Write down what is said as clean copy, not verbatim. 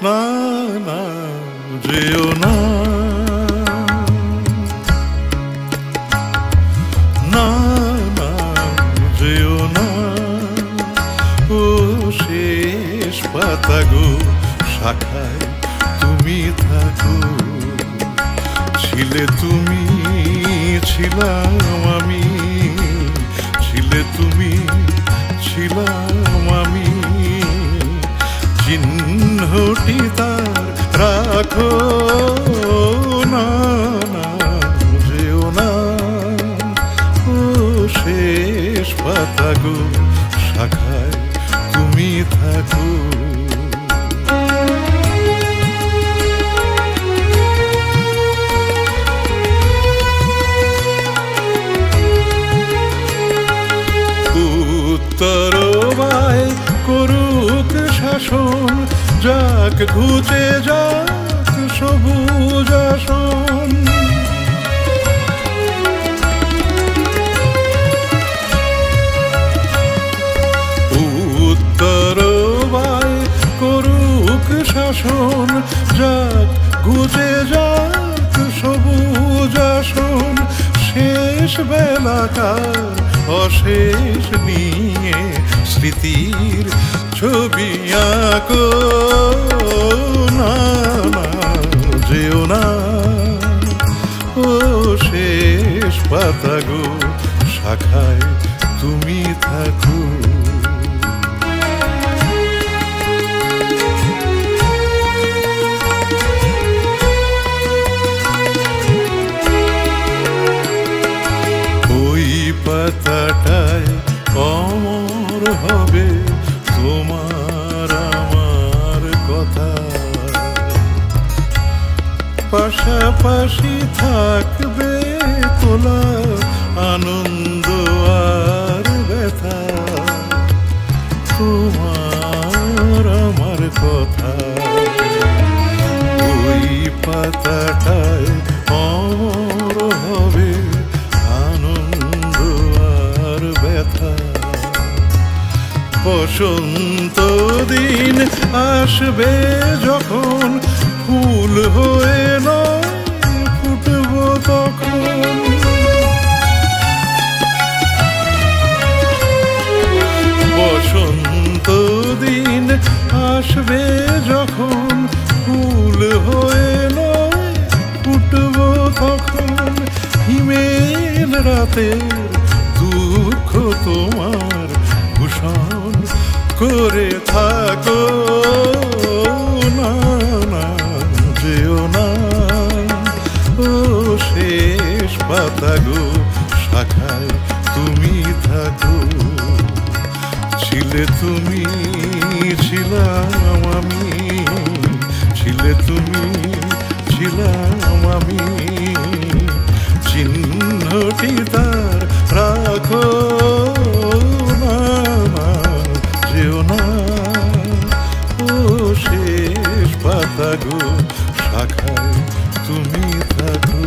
না না যেও না, না না যেও না। ও শেষ পাতা গো, শাখায় তুমি থাকো। ছিলে তুমি, ছিলাম আমি, ছিলে তুমি, ছিলাম আমি। চিহ্নটি তার রাখো, না না যেও না। ও শেষ পাতা গো, শাখায় তুমি থাকো। উত্তরবায় করুক শাসন, যাক ঘুচে যাক সবুজ আসন। উত্তরবায় করুক শাসন, যাক ঘুচে যাক সবুজ আসন। শেষ বেলাকার অশেষ নিয়ে স্মৃতির ছবি আঁকো, না না যেও না। ও শেষ পাতা গো, শাখায় তুমি থাকো। পাতাটায় অমর হবে তোমার আমার কথা। পাশাপাশি থাকবে তোলা আনন্দ আর ব্যথা। তোমার আমার কথা ওই পাতাটায় অমর হবে ব্যথা। বসন্ত দিন আসবে যখন, ফুল হয়ে নয় ফুটব তখন। বসন্ত দিন আসবে যখন, ফুল হয়ে নয় ফুটব তখন। হিমেল রাতের দুঃখ তোমার ভূষণ করে থাকো, না না যেও না। ও শেষ পাতা গো, শাখায় তুমি থাকো। ছিলে তুমি, ছিলাম আমি, ছিলে তুমি, ছিলাম আমি। চিহ্নটি তার রাখো, না না যেও না। ও শেষ পাতা গো, শাখায় তুমি থাকো।